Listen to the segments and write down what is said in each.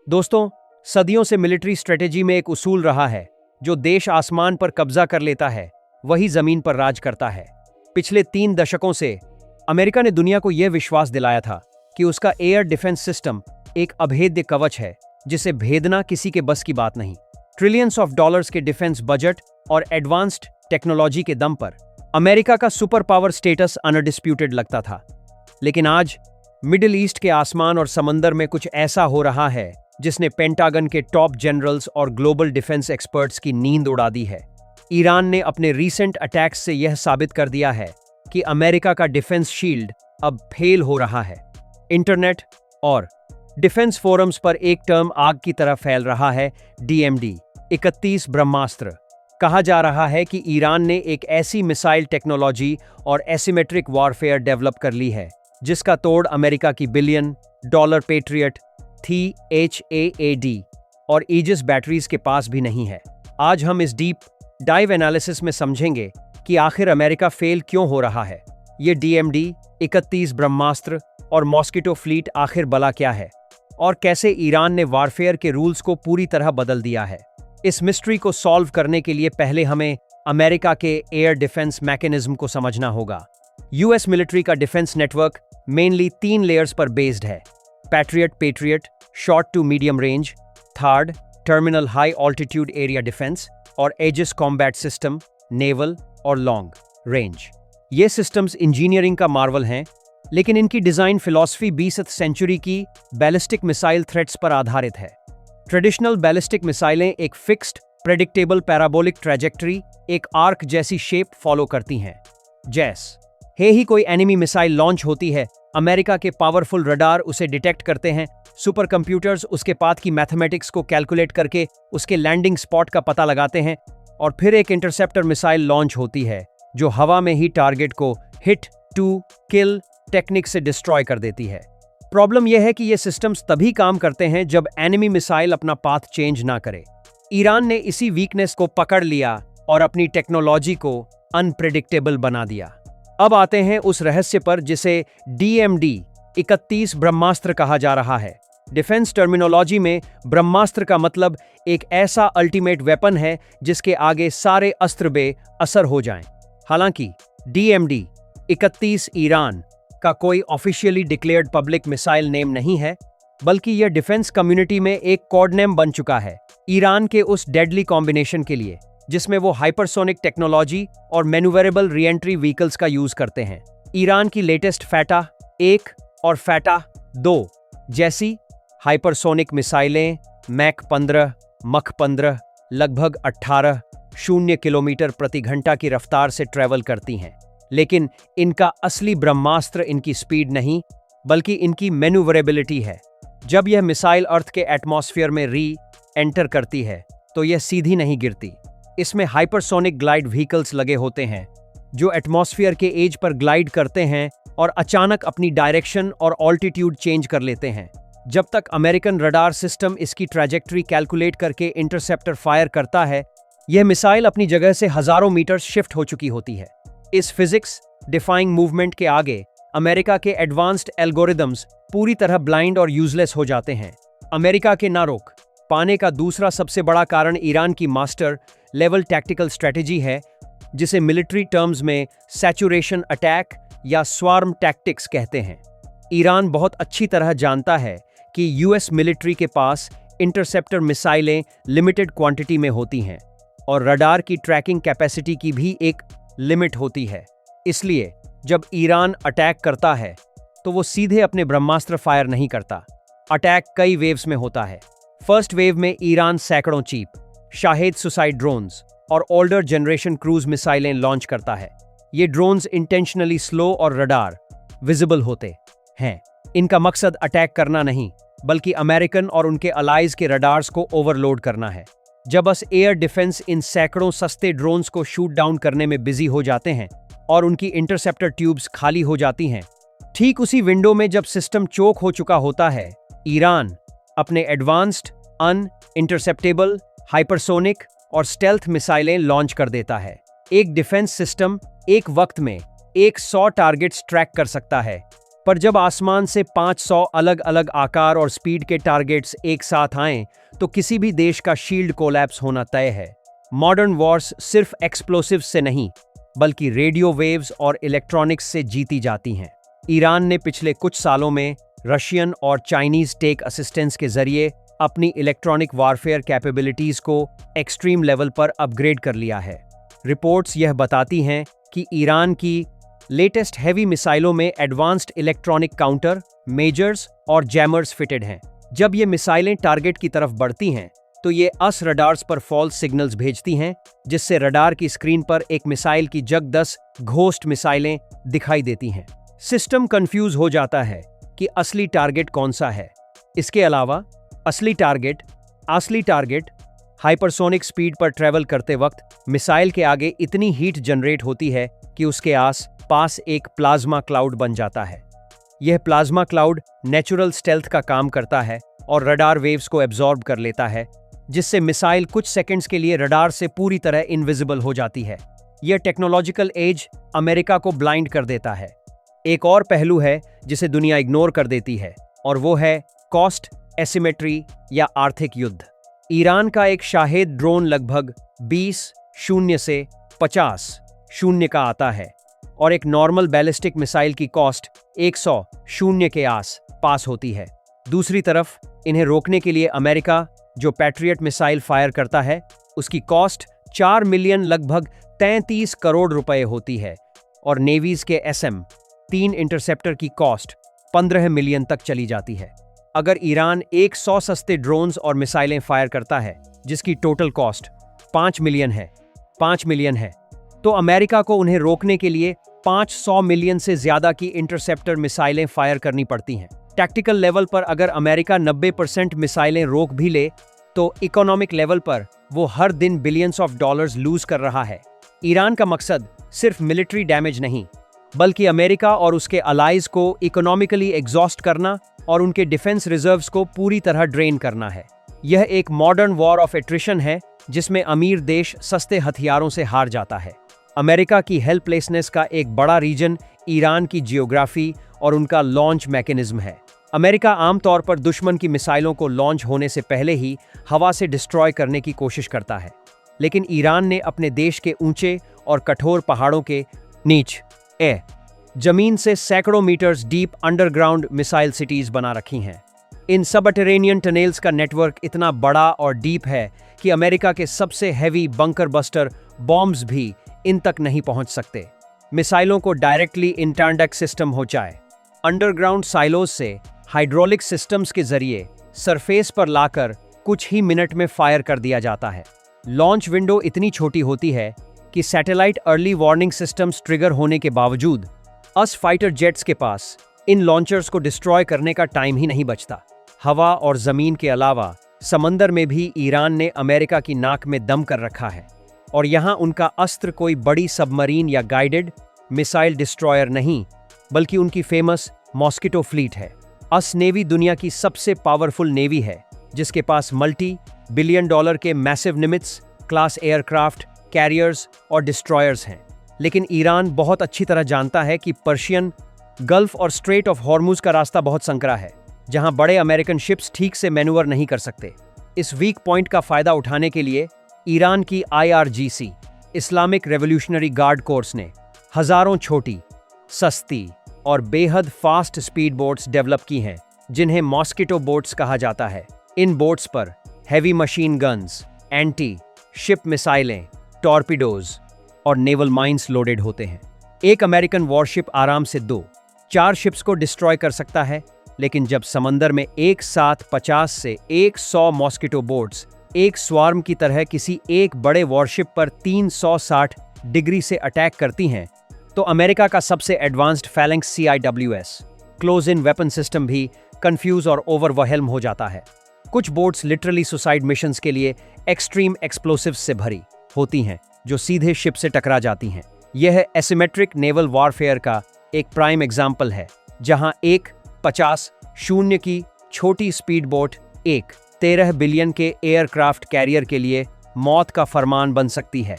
दोस्तों, सदियों से मिलिट्री स्ट्रेटेजी में एक उसूल रहा है, जो देश आसमान पर कब्जा कर लेता है वही जमीन पर राज करता है। पिछले 3 दशकों से अमेरिका ने दुनिया को यह विश्वास दिलाया था कि उसका एयर डिफेंस सिस्टम एक अभेद्य कवच है जिसे भेदना किसी के बस की बात नहीं। ट्रिलियंस ऑफ डॉलर्स के डिफेंस बजट और एडवांस्ड टेक्नोलॉजी के दम पर अमेरिका का सुपर पावर स्टेटस अनडिस्प्यूटेड लगता था। लेकिन आज मिडिल ईस्ट के आसमान और समंदर में कुछ ऐसा हो रहा है जिसने पेंटागन के टॉप जनरल्स और ग्लोबल डिफेंस एक्सपर्ट्स की नींद उड़ा दी है। ईरान ने अपने रीसेंट अटैक्स से यह साबित कर दिया है कि अमेरिका का डिफेंस शील्ड अब फेल हो रहा है। इंटरनेट और डिफेंस फोरम्स पर एक टर्म आग की तरह फैल रहा है, DMD 31 ब्रह्मास्त्र। कहा जा रहा है कि ईरान ने एक ऐसी मिसाइल टेक्नोलॉजी और एसिमेट्रिक वॉरफेयर डेवलप कर ली है जिसका तोड़ अमेरिका की $1 बिलियन पेट्रियट थी HAAD और ईजिस बैटरीज के पास भी नहीं है। आज हम इस डीप डाइव एनालिसिस में समझेंगे कि आखिर अमेरिका फेल क्यों हो रहा है, ये DMD 31 ब्रह्मास्त्र और मॉस्किटो फ्लीट आखिर बला क्या है, और कैसे ईरान ने वॉरफेयर के रूल्स को पूरी तरह बदल दिया है। इस मिस्ट्री को सॉल्व करने के लिए पहले हमें अमेरिका के एयर डिफेंस मैकेनिज्म को समझना होगा। US मिलिट्री का डिफेंस नेटवर्क मेनली 3 लेयर्स पर बेस्ड है: Patriot, short to medium range, third terminal high altitude area defence, और एजिस कॉम्बैट सिस्टम, नेवल और लॉन्ग रेंज। ये सिस्टम्स इंजीनियरिंग का मार्वल हैं, लेकिन इनकी डिजाइन फिलॉसफी 20वीं सेंचुरी की बैलिस्टिक मिसाइल थ्रेट्स पर आधारित है। ट्रेडिशनल बैलिस्टिक मिसाइलें एक फिक्स्ड प्रेडिक्टेबल पैराबोलिक ट्रैजेक्टरी, एक आर्क जैसी शेप फॉलो करती हैं। जैसे ही कोई एनिमी मिसाइल लॉन्च होती है, अमेरिका के पावरफुल रडार उसे डिटेक्ट करते हैं। सुपर कंप्यूटर्स उसके पाथ की मैथमेटिक्स को कैलकुलेट करके उसके लैंडिंग स्पॉट का पता लगाते हैं, और फिर एक इंटरसेप्टर मिसाइल लॉन्च होती है जो हवा में ही टारगेट को हिट टू किल टेक्निक से डिस्ट्रॉय कर देती है। प्रॉब्लम यह है कि ये सिस्टम्स तभी काम करते हैं जब एनिमी मिसाइल अपना पाथ चेंज ना करे। ईरान ने इसी वीकनेस को पकड़ लिया और अपनी टेक्नोलॉजी को अनप्रेडिक्टेबल बना दिया। अब आते हैं उस रहस्य पर जिसे DMD 31 ब्रह्मास्त्र कहा जा रहा है। डिफेंस टर्मिनोलॉजी में ब्रह्मास्त्र का मतलब एक ऐसा अल्टीमेट वेपन है जिसके आगे सारे अस्त्र बेअसर हो जाएं। हालांकि DMD 31 ईरान का कोई officially declared public missile name नहीं है, बल्कि यह डिफेंस कम्युनिटी में एक कोड नेम बन चुका है ईरान के उस डेडली कॉम्बिनेशन के लिए जिसमें वो हाइपरसोनिक टेक्नोलॉजी और मैन्यूवरेबल रीएंट्री व्हीकल्स का यूज करते हैं। ईरान की लेटेस्ट फैटा 1 और फैटा 2 जैसी हाइपरसोनिक मिसाइलें मैक 15, मख 15 लगभग 18 किलोमीटर प्रति घंटा की रफ्तार से ट्रेवल करती हैं। लेकिन इनका असली ब्रह्मास्त्र इनकी स्पीड नहीं, बल्कि इनकी मैन्यूवरेबिलिटी है। जब यह मिसाइल अर्थ के एटमॉस्फेयर में एंटर करती है तो यह सीधी नहीं गिरती। इसमें हाइपरसोनिक ग्लाइड व्हीकल्स लगे होते हैं जो एटमॉस्फेयर के एज पर ग्लाइड करते हैं और अचानक अपनी डायरेक्शन और ऑल्टीट्यूड चेंज कर लेते हैं। जब तक अमेरिकन रडार सिस्टम इसकी ट्रैजेक्टरी कैलकुलेट करके इंटरसेप्टर फायर करता है, यह मिसाइल अपनी जगह से हजारों मीटर शिफ्ट हो चुकी होती है। इस फिजिक्स डिफाइंग मूवमेंट के आगे अमेरिका के एडवांस्ड एल्गोरिदम्स पूरी तरह ब्लाइंड और यूजलेस हो जाते हैं। अमेरिका के ना रोक पाने का दूसरा सबसे बड़ा कारण ईरान की मास्टर लेवल टैक्टिकल स्ट्रेटेजी है, जिसे मिलिट्री टर्म्स में सैचुरेशन अटैक या स्वार्म टैक्टिक्स कहते हैं। ईरान बहुत अच्छी तरह जानता है कि US मिलिट्री के पास इंटरसेप्टर मिसाइलें लिमिटेड क्वांटिटी में होती हैं और रडार की ट्रैकिंग कैपेसिटी की भी एक लिमिट होती है। इसलिए जब ईरान अटैक करता है तो वो सीधे अपने ब्रह्मास्त्र फायर नहीं करता। अटैक कई वेव्स में होता है। फर्स्ट वेव में ईरान सैकड़ों चीप शाहेद सुसाइड ड्रोन्स और ओल्डर जनरेशन क्रूज मिसाइलें लॉन्च करता है। ये ड्रोन्स इंटेंशनली स्लो और रडार विजिबल होते हैं। इनका मकसद अटैक करना नहीं, बल्कि अमेरिकन और उनके अलाइज के रडार्स को ओवरलोड करना है। जब बस एयर डिफेंस इन सैकड़ों सस्ते ड्रोन्स को शूट डाउन करने में बिजी हो जाते हैं और उनकी इंटरसेप्टर ट्यूब्स खाली हो जाती हैं, ठीक उसी विंडो में जब सिस्टम चोक हो चुका होता है, ईरान अपने एडवांस्ड अनइंटरसेप्टेबल हाइपरसोनिक और स्टेल्थ मिसाइलें लॉन्च कर देता है। एक डिफेंस सिस्टम एक वक्त में 100 टारगेट्स ट्रैक कर सकता है, पर जब आसमान से 500 अलग अलग आकार और स्पीड के टारगेट्स एक साथ आएं, तो किसी भी देश का शील्ड कोलैप्स होना तय है। मॉडर्न वॉर्स सिर्फ एक्सप्लोसिव्स से नहीं, बल्कि रेडियो वेव्स और इलेक्ट्रॉनिक्स से जीती जाती हैं। ईरान ने पिछले कुछ सालों में रशियन और चाइनीज टेक असिस्टेंस के जरिए अपनी इलेक्ट्रॉनिक वारफेयर कैपेबिलिटीज को एक्सट्रीम लेवल पर अपग्रेड कर लिया है। रिपोर्ट्स यह बताती हैं कि ईरान की लेटेस्ट हैवी मिसाइलों में एडवांस्ड इलेक्ट्रॉनिक काउंटर, मेजर्स और जैमर्स फिटेड हैं। जब ये मिसाइलें टारगेट की तरफ बढ़ती हैं, तो ये अस रडार्स पर फॉल्स सिग्नल्स भेजती हैं, जिससे रडार की स्क्रीन पर एक मिसाइल की जग 10 घोस्ट मिसाइलें दिखाई देती हैं। सिस्टम कंफ्यूज हो जाता है कि असली टारगेट कौन सा है। इसके अलावा असली टारगेट हाइपरसोनिक स्पीड पर ट्रैवल करते वक्त मिसाइल के आगे इतनी हीट जनरेट होती है कि उसके आस पास एक प्लाज्मा क्लाउड बन जाता है। यह प्लाज्मा क्लाउड नेचुरल स्टेल्थ का काम करता है और रडार वेव्स को एब्जॉर्ब कर लेता है, जिससे मिसाइल कुछ सेकंड्स के लिए रडार से पूरी तरह इनविजिबल हो जाती है। यह टेक्नोलॉजिकल एज अमेरिका को ब्लाइंड कर देता है। एक और पहलू है जिसे दुनिया इग्नोर कर देती है, और वो है कॉस्ट एसिमेट्री या आर्थिक युद्ध। ईरान का एक शाहेद ड्रोन लगभग 20 शून्य से 50 शून्य का आता है, और एक नॉर्मल बैलिस्टिक मिसाइल की कॉस्ट 100 शून्य के आस पास होती है। दूसरी तरफ इन्हें रोकने के लिए अमेरिका जो पैट्रियट मिसाइल फायर करता है, उसकी कॉस्ट 4 मिलियन लगभग 33 करोड़ रुपए होती है, और नेवीज के SM-3 इंटरसेप्टर की कॉस्ट 15 मिलियन तक चली जाती है। अगर ईरान 100 सस्ते ड्रोन्स और मिसाइलें फायर करता है, जिसकी टोटल कॉस्ट 5 मिलियन है, तो अमेरिका को उन्हें रोकने के लिए 500 मिलियन से ज्यादा की इंटरसेप्टर मिसाइलें फायर करनी पड़ती हैं। टैक्टिकल लेवल पर अगर अमेरिका 90% मिसाइलें रोक भी ले, तो इकोनॉमिक लेवल पर वो हर दिन बिलियंस ऑफ डॉलर्स लूज कर रहा है। ईरान का मकसद सिर्फ मिलिट्री डैमेज नहीं, बल्कि अमेरिका और उसके अलाइज को इकोनॉमिकली एग्जॉस्ट करना और उनके डिफेंस रिजर्व्स को पूरी तरह ड्रेन करना है। यह एक मॉडर्न वॉर ऑफ एट्रिशन है, जिसमें अमीर देश सस्ते हथियारों से हार जाता है। अमेरिका की हेल्पलेसनेस का एक बड़ा रीजन ईरान की जियोग्राफी और उनका लॉन्च मैकेनिज्म है। अमेरिका आमतौर पर दुश्मन की मिसाइलों को लॉन्च होने से पहले ही हवा से डिस्ट्रॉय करने की कोशिश करता है, लेकिन ईरान ने अपने देश के ऊंचे और कठोर पहाड़ों के नीचे जमीन से सैकड़ों metres deep underground missile cities बना रखी हैं। इन सबटरेनियन टनेल्स का नेटवर्क इतना बड़ा और डीप है कि अमेरिका के सबसे हैवी बंकर बस्टर बॉम्ब्स भी इन तक नहीं पहुंच सकते। मिसाइलों को डायरेक्टली इंटरडक्ट सिस्टम हो जाए, अंडरग्राउंड साइलोज से हाइड्रोलिक सिस्टम्स के जरिए सरफेस पर लाकर कुछ ही मिनट में फायर कर दिया जाता है। लॉन्च विंडो इतनी छोटी होती है कि satellite early warning systems trigger होने के बावजूद अस फाइटर जेट्स के पास इन लॉन्चर्स को डिस्ट्रॉय करने का टाइम ही नहीं बचता। हवा और जमीन के अलावा समंदर में भी ईरान ने अमेरिका की नाक में दम कर रखा है, और यहाँ उनका अस्त्र कोई बड़ी सबमरीन या गाइडेड मिसाइल डिस्ट्रॉयर नहीं, बल्कि उनकी फेमस मॉस्किटो फ्लीट है। अस नेवी दुनिया की सबसे पावरफुल नेवी है, जिसके पास $multi-billion के मैसिव निमित्स क्लास एयरक्राफ्ट, कैरियर्स और डिस्ट्रॉयर्स हैं। लेकिन ईरान बहुत अच्छी तरह जानता है कि पर्शियन गल्फ और स्ट्रेट ऑफ हॉर्मुज का रास्ता बहुत संकरा है, जहां बड़े अमेरिकन शिप्स ठीक से मैन्यूवर नहीं कर सकते। इस वीक पॉइंट का फायदा उठाने के लिए ईरान की IRGC Islamic revolutionary guard course ने हजारों छोटी, सस्ती और बेहद फास्ट स्पीड बोट्स डेवलप की हैं, जिन्हें मॉस्किटो बोट्स कहा जाता है। इन बोट्स पर heavy machine guns, anti ship मिसाइलें, टॉर्पिडोज और नेवल माइंस लोडेड होते हैं। एक अमेरिकन वॉरशिप आराम से 2-4 शिप्स को डिस्ट्रॉय कर सकता है, लेकिन जब समंदर में एक साथ 50 से 100 मॉस्किटो बोट्स एक स्वार्म की तरह किसी एक बड़े वॉरशिप पर 360 डिग्री से अटैक करती हैं, तो अमेरिका का सबसे advanced phalanx CIWS close in weapon system भी कंफ्यूज और ओवरवेल्म हो जाता है। कुछ बोट्स लिटरली सुसाइड मिशंस के लिए एक्सट्रीम एक्सप्लोसिव्स से भरी होती हैं, जो सीधे शिप से टकरा जाती हैं। यह एसिमेट्रिक नेवल वॉरफेयर का एक प्राइम एग्जाम्पल है, जहां एक 50 शून्य की छोटी स्पीड बोट एक 13 बिलियन के एयरक्राफ्ट कैरियर के लिए मौत का फरमान बन सकती है।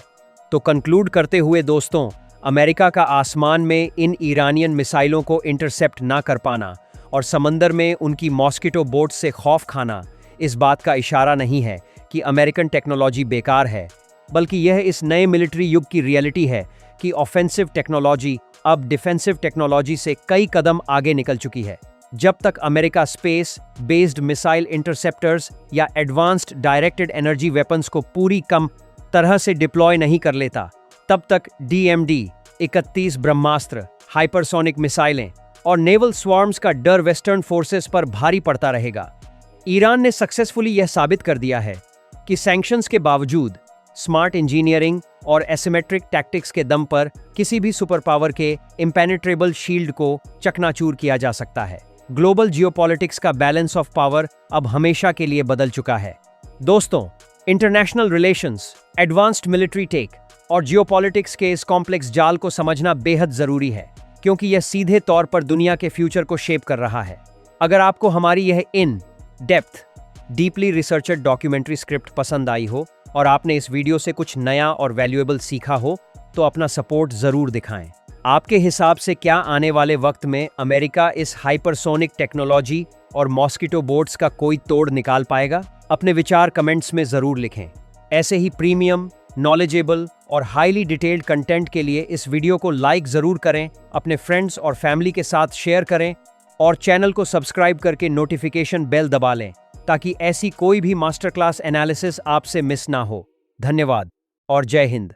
तो कंक्लूड करते हुए दोस्तों, अमेरिका का आसमान में इन ईरानियन मिसाइलों को इंटरसेप्ट ना कर पाना और समंदर में उनकी मॉस्किटो बोट से खौफ खाना इस बात का इशारा नहीं है कि अमेरिकन टेक्नोलॉजी बेकार है, बल्कि यह इस नए मिलिट्री युग की रियलिटी है कि ऑफेंसिव टेक्नोलॉजी अब डिफेंसिव टेक्नोलॉजी से कई कदम आगे निकल चुकी है। जब तक America space based missile interceptors या एडवांस्ड डायरेक्टेड एनर्जी वेपन्स को पूरी कम तरह से डिप्लॉय नहीं कर लेता, तब तक DMD-31 ब्रह्मास्त्र, हाइपरसोनिक मिसाइलें और नेवल स्वॉर्म्स का डर वेस्टर्न फोर्सेस पर भारी पड़ता रहेगा। ईरान ने सक्सेसफुली यह साबित कर दिया है कि सैंक्शंस के बावजूद स्मार्ट इंजीनियरिंग और एसिमेट्रिक टैक्टिक्स के दम पर किसी भी सुपर पावर के इम्पेनेट्रेबल शील्ड को चकनाचूर किया जा सकता है। ग्लोबल जियोपॉलिटिक्स का बैलेंस ऑफ पावर अब हमेशा के लिए बदल चुका है। दोस्तों, international relations, advanced military tech और जियोपॉलिटिक्स के इस कॉम्प्लेक्स जाल को समझना बेहद जरूरी है, क्योंकि यह सीधे तौर पर दुनिया के फ्यूचर को शेप कर रहा है। अगर आपको हमारी यह in depth deeply researched documentary script पसंद आई हो और आपने इस वीडियो से कुछ नया और वैल्यूएबल सीखा हो, तो अपना सपोर्ट जरूर दिखाएं। आपके हिसाब से क्या आने वाले वक्त में अमेरिका इस हाइपरसोनिक टेक्नोलॉजी और मॉस्किटो बोट्स का कोई तोड़ निकाल पाएगा? अपने विचार कमेंट्स में जरूर लिखें। ऐसे ही प्रीमियम, नॉलेजेबल और हाईली डिटेल्ड कंटेंट के लिए इस वीडियो को लाइक जरूर करें, अपने फ्रेंड्स और फैमिली के साथ शेयर करें और चैनल को सब्सक्राइब करके नोटिफिकेशन बेल दबा लें, ताकि ऐसी कोई भी मास्टर क्लास एनालिसिस आपसे मिस ना हो। धन्यवाद और जय हिंद।